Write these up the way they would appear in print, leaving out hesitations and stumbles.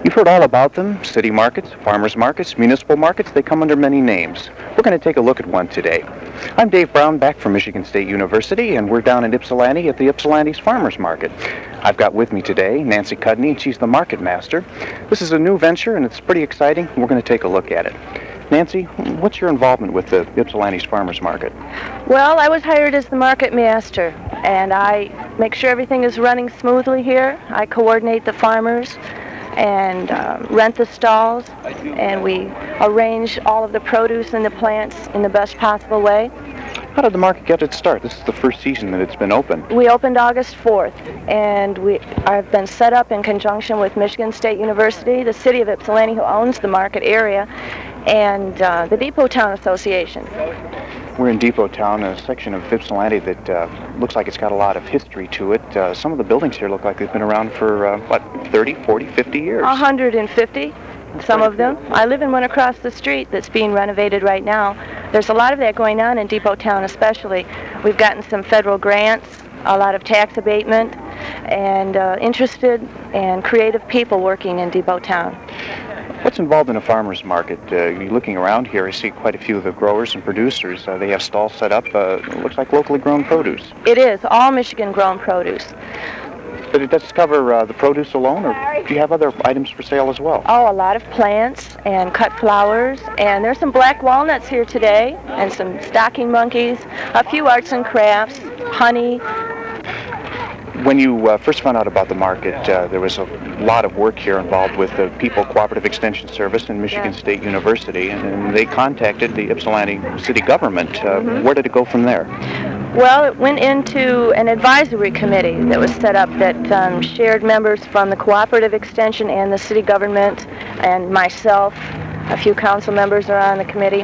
You've heard all about them: city markets, farmers markets, municipal markets. They come under many names. We're going to take a look at one today. I'm Dave Brown, back from Michigan State University, and we're down in Ypsilanti at the Ypsilanti's Farmers Market. I've got with me today Nancy Cudney, and she's the market master. This is a new venture, and it's pretty exciting. We're going to take a look at it. Nancy, what's your involvement with the Ypsilanti's Farmers Market? Well, I was hired as the market master, and I make sure everything is running smoothly here. I coordinate the farmers and rent the stalls, and we arrange all of the produce and the plants in the best possible way. How did the market get its start? This is the first season that it's been open. We opened August 4th, and I've been set up in conjunction with Michigan State University, the city of Ypsilanti, who owns the market area, and the Depot Town Association. We're in Depot Town, a section of Ypsilanti that looks like it's got a lot of history to it. Some of the buildings here look like they've been around for, 30, 40, 50 years? 150, some of them. I live in one across the street that's being renovated right now. There's a lot of that going on in Depot Town especially. We've gotten some federal grants, a lot of tax abatement, and interested and creative people working in Depot Town. What's involved in a farmer's market? You're looking around here, I see quite a few of the growers and producers. They have stalls set up. It looks like locally grown produce. It is, all Michigan-grown produce. But it does cover the produce alone, or do you have other items for sale as well? Oh, a lot of plants and cut flowers, and there's some black walnuts here today, and some stocking monkeys, a few arts and crafts, honey. When you first found out about the market, there was a lot of work here involved with the People Cooperative Extension Service and Michigan State University, and they contacted the Ypsilanti city government. Where did it go from there? Well, it went into an advisory committee that was set up that shared members from the Cooperative Extension and the city government, and myself. A few council members are on the committee.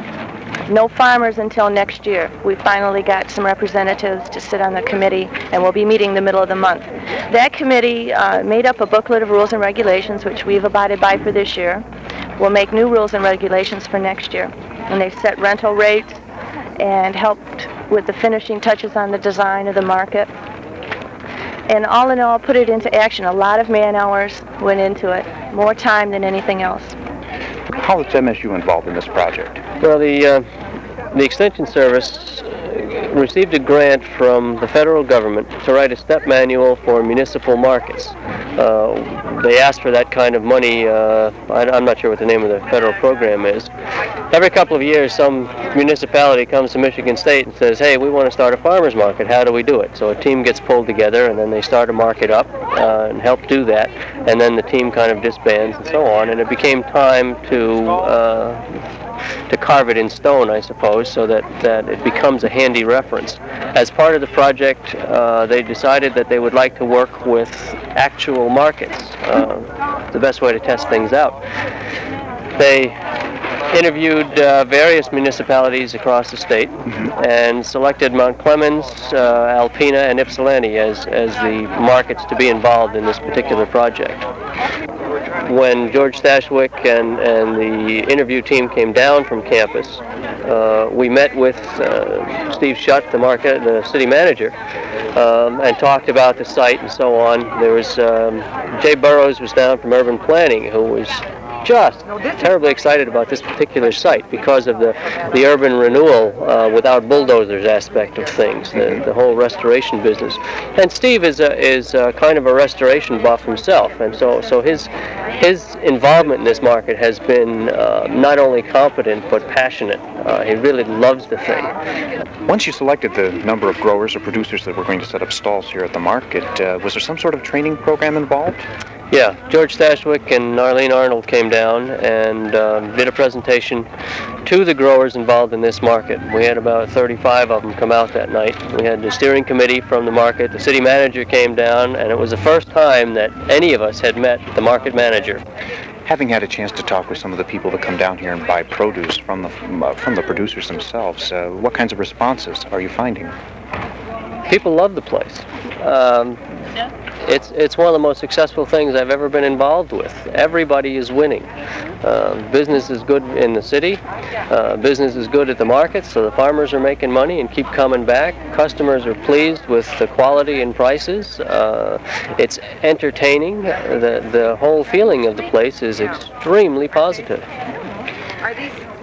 No farmers until next year. We finally got some representatives to sit on the committee, and we'll be meeting the middle of the month. That committee made up a booklet of rules and regulations, which we've abided by for this year. We'll make new rules and regulations for next year. And they set rental rates and helped with the finishing touches on the design of the market. And all in all, put it into action. A lot of man hours went into it, more time than anything else. How is MSU involved in this project? Well, the Extension Service received a grant from the federal government to write a step manual for municipal markets. They asked for that kind of money. I'm not sure what the name of the federal program is. Every couple of years, some municipality comes to Michigan State and says, hey, we want to start a farmer's market. How do we do it? So a team gets pulled together, and then they start a market up and help do that. And then the team kind of disbands and so on. And it became time to carve it in stone, I suppose, so that it becomes a handy reference. As part of the project, they decided that they would like to work with actual markets, the best way to test things out. They interviewed various municipalities across the state and selected Mount Clemens, Alpena, and Ypsilanti as the markets to be involved in this particular project. When George Stashwick and the interview team came down from campus, we met with Steve Schutt, the city manager, and talked about the site and so on. There was Jay Burrows was down from urban planning, who was just terribly excited about this particular site because of the urban renewal without bulldozers aspect of things, the whole restoration business. And Steve is kind of a restoration buff himself, and so his involvement in this market has been not only competent but passionate. He really loves the thing. Once you selected the number of growers or producers that were going to set up stalls here at the market, was there some sort of training program involved? Yeah, George Stashwick and Arlene Arnold came down and did a presentation to the growers involved in this market. We had about 35 of them come out that night. We had the steering committee from the market. The city manager came down, and it was the first time that any of us had met the market manager. Having had a chance to talk with some of the people that come down here and buy produce from the producers themselves, what kinds of responses are you finding? People love the place. It's one of the most successful things I've ever been involved with. Everybody is winning. Business is good in the city. Business is good at the market, so the farmers are making money and keep coming back. Customers are pleased with the quality and prices. It's entertaining. The whole feeling of the place is extremely positive.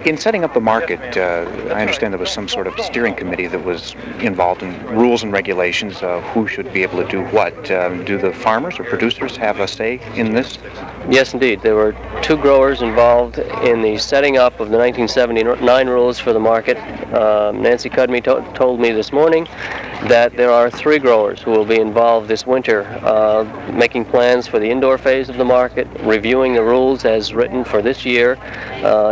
In setting up the market, I understand there was some sort of steering committee that was involved in rules and regulations of who should be able to do what. Do the farmers or producers have a say in this? Yes, indeed. There were 2 growers involved in the setting up of the 1979 rules for the market. Nancy Cudme told me this morning that there are 3 growers who will be involved this winter, making plans for the indoor phase of the market, reviewing the rules as written for this year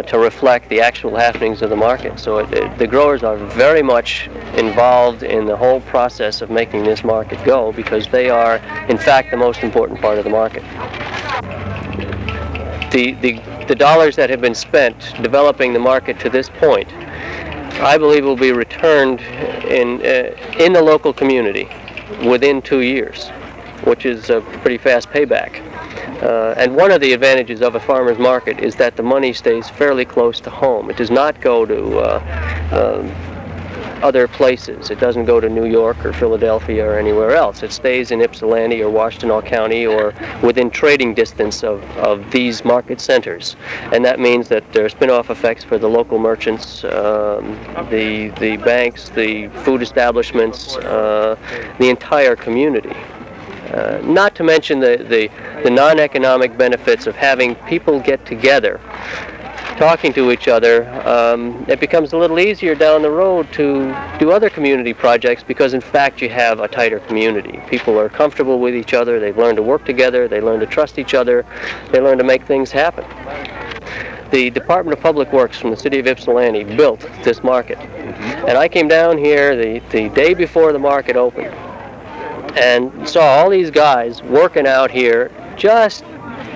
to reflect the actual happenings of the market. So the growers are very much involved in the whole process of making this market go, because they are, in fact, the most important part of the market. The dollars that have been spent developing the market to this point, I believe, will be returned in the local community within 2 years, which is a pretty fast payback. And one of the advantages of a farmer's market is that the money stays fairly close to home. It does not go to other places. It doesn't go to New York or Philadelphia or anywhere else. It stays in Ypsilanti or Washtenaw County or within trading distance of these market centers. And that means that there are spin-off effects for the local merchants, the banks, the food establishments, the entire community. Not to mention the non-economic benefits of having people get together, talking to each other. It becomes a little easier down the road to do other community projects, because in fact you have a tighter community. People are comfortable with each other, they've learned to work together, they learn to trust each other, they learn to make things happen. The Department of Public Works from the city of Ypsilanti built this market. And I came down here the day before the market opened and saw all these guys working out here, just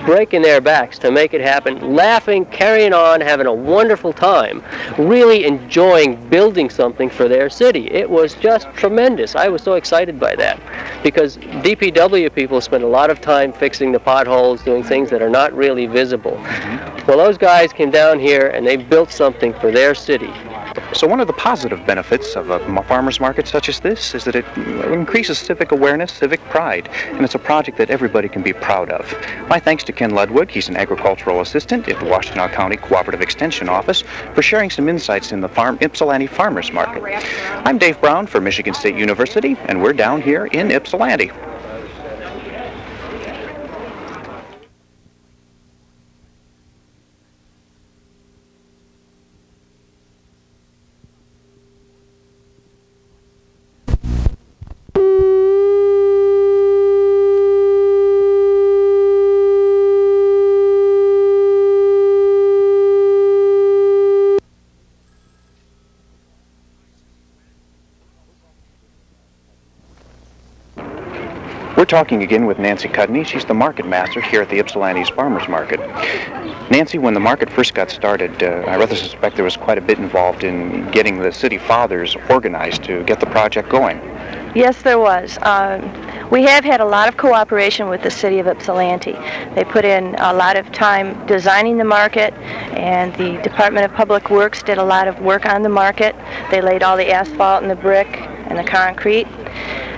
breaking their backs to make it happen, laughing, carrying on, having a wonderful time, really enjoying building something for their city. It was just tremendous. I was so excited by that, because DPW people spend a lot of time fixing the potholes, doing things that are not really visible. Well, those guys came down here and they built something for their city. So one of the positive benefits of a farmer's market such as this is that it increases civic awareness, civic pride, and it's a project that everybody can be proud of. My thanks to Ken Ludwig, he's an agricultural assistant at the Washtenaw County Cooperative Extension Office, for sharing some insights in the Ypsilanti Farmers Market. I'm Dave Brown for Michigan State University, and we're down here in Ypsilanti. We're talking again with Nancy Cudme. She's the market master here at the Ypsilanti's Farmers Market. Nancy, when the market first got started, I rather suspect there was quite a bit involved in getting the city fathers organized to get the project going. Yes, there was. We have had a lot of cooperation with the city of Ypsilanti. They put in a lot of time designing the market, and the Department of Public Works did a lot of work on the market. They laid all the asphalt and the brick and the concrete,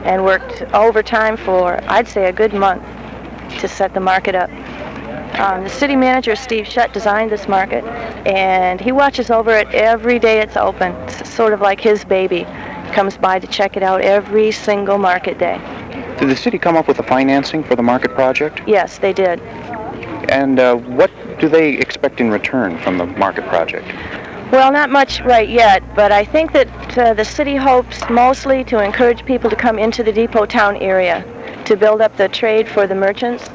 and worked overtime for, I'd say, a good month to set the market up. The city manager, Steve Shutt, designed this market, and he watches over it every day it's open. It's sort of like his baby. He comes by to check it out every single market day. Did the city come up with the financing for the market project? Yes, they did. And what do they expect in return from the market project? Well, not much right yet, but I think that the city hopes mostly to encourage people to come into the Depot Town area, to build up the trade for the merchants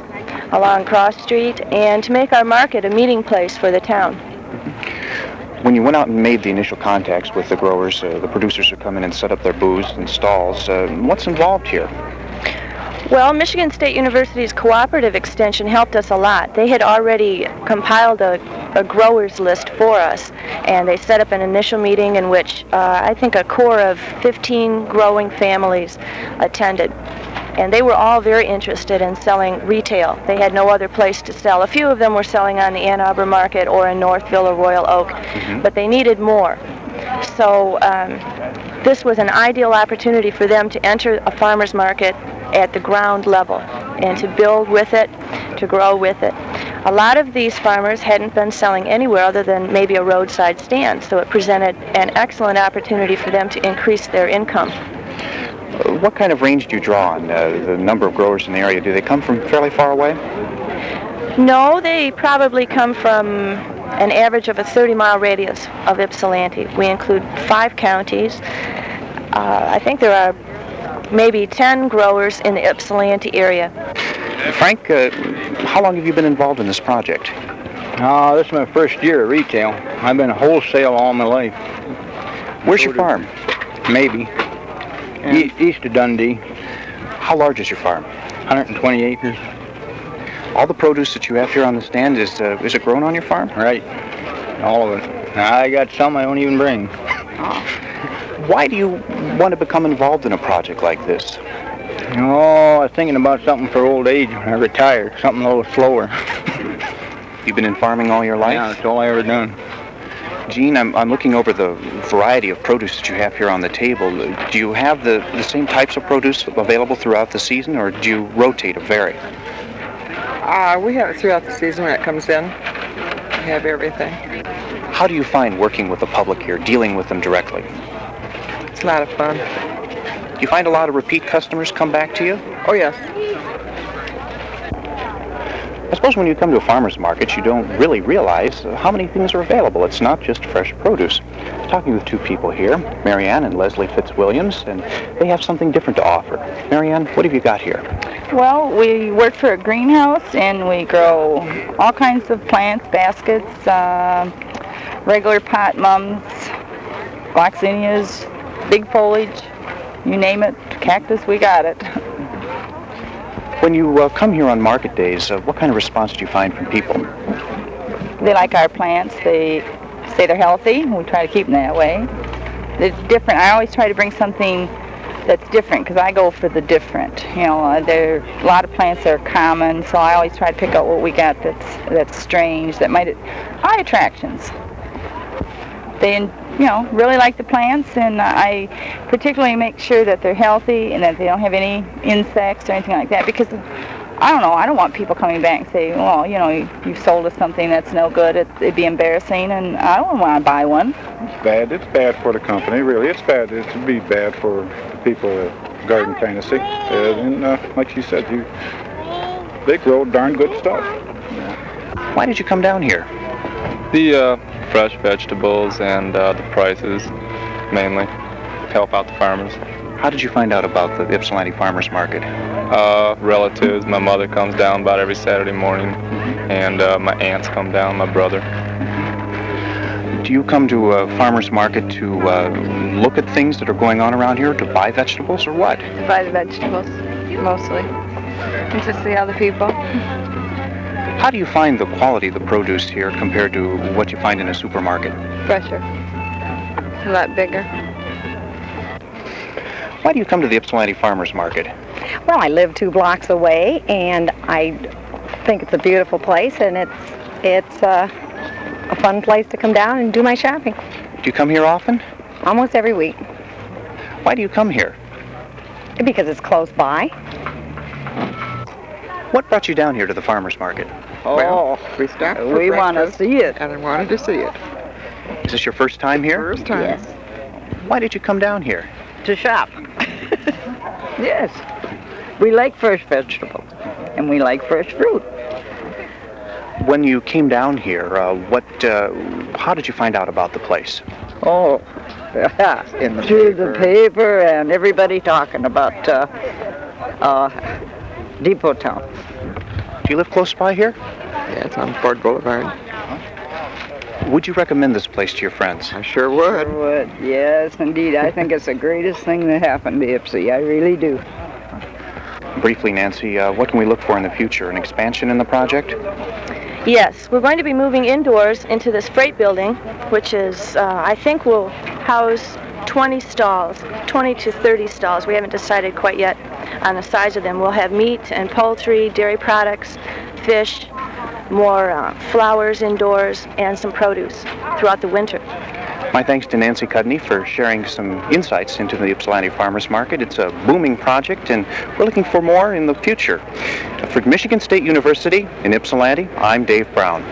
along Cross Street, and to make our market a meeting place for the town. When you went out and made the initial contacts with the growers, the producers who come in and set up their booths and stalls, what's involved here? Well, Michigan State University's cooperative extension helped us a lot. They had already compiled a growers list for us, and they set up an initial meeting in which I think a core of 15 growing families attended. and they were all very interested in selling retail. They had no other place to sell. A few of them were selling on the Ann Arbor market or in Northville or Royal Oak, but they needed more. So this was an ideal opportunity for them to enter a farmer's market at the ground level and to build with it, to grow with it. A lot of these farmers hadn't been selling anywhere other than maybe a roadside stand, so it presented an excellent opportunity for them to increase their income. What kind of range do you draw on the number of growers in the area? Do they come from fairly far away? No, they probably come from an average of a 30-mile radius of Ypsilanti. We include 5 counties. I think there are maybe 10 growers in the Ypsilanti area. Frank, how long have you been involved in this project? This is my first year at retail. I've been wholesale all my life. Where's your farm? Maybe. East of Dundee. How large is your farm? 120 acres. All the produce that you have here on the stand, is it grown on your farm? Right. All of it. I got some I don't even bring. Why do you want to become involved in a project like this? I was thinking about something for old age when I retired, something a little slower. You've been in farming all your life? Yeah, that's all I ever done. Gene, I'm looking over the variety of produce that you have here on the table. Do you have the same types of produce available throughout the season, or do you rotate or vary? We have it throughout the season when it comes in. We have everything. How do you find working with the public here, dealing with them directly? It's a lot of fun. Do you find a lot of repeat customers come back to you? Oh, yes. I suppose when you come to a farmer's market, you don't really realize how many things are available. It's not just fresh produce. I'm talking with 2 people here, Marianne and Leslie Fitzwilliams, and they have something different to offer. Marianne, what have you got here? Well, we work for a greenhouse, and we grow all kinds of plants, baskets, regular pot mums, gloxinias, big foliage, you name it, cactus, we got it. When you come here on market days, what kind of response do you find from people? They like our plants. They say they're healthy. We try to keep them that way. It's different. I always try to bring something that's different because I go for the different. There are a lot of plants that are common, so I always try to pick out what we got that's strange, that might eye attractions. They really like the plants, and I particularly make sure that they're healthy and that they don't have any insects or anything like that, because I don't want people coming back and saying, well, you sold us something that's no good. It'd be embarrassing, and I don't want to buy one. It's bad for the company, really. It's bad. It would be bad for the people at Garden Fantasy. And like she said, they grow darn good stuff. Why did you come down here? The fresh vegetables and the prices, mainly. Help out the farmers. How did you find out about the Ypsilanti Farmers Market? Relatives. My mother comes down about every Saturday morning, and my aunts come down, my brother. Do you come to a farmer's market to look at things that are going on around here, to buy vegetables, or what? To buy the vegetables, mostly, and to see other people. How do you find the quality of the produce here compared to what you find in a supermarket? Fresher. A lot bigger. Why do you come to the Ypsilanti Farmers Market? Well, I live 2 blocks away, and I think it's a beautiful place, and it's a fun place to come down and do my shopping. Do you come here often? Almost every week. Why do you come here? Because it's close by. What brought you down here to the farmer's market? Well, we stopped for we want to breakfast, see it. and I wanted to see it. Is this your first time here? First time. Yes. Why did you come down here? To shop. Yes. We like fresh vegetables, and we like fresh fruit. When you came down here, how did you find out about the place? Oh, In the through paper. the paper and everybody talking about Depot Town. Do you live close by here? Yeah, it's on Ford Boulevard. Would you recommend this place to your friends? I sure would. Would. Yes, indeed. I think it's the greatest thing that happened to Ypsi. I really do. Briefly, Nancy, what can we look for in the future? An expansion in the project? Yes, we're going to be moving indoors into this freight building, which is, I think, will house 20 stalls, 20 to 30 stalls. We haven't decided quite yet on the size of them. We'll have meat and poultry, dairy products, fish, more flowers indoors, and some produce throughout the winter. My thanks to Nancy Cudney for sharing some insights into the Ypsilanti Farmers Market. It's a booming project, and we're looking for more in the future. For Michigan State University in Ypsilanti, I'm Dave Brown.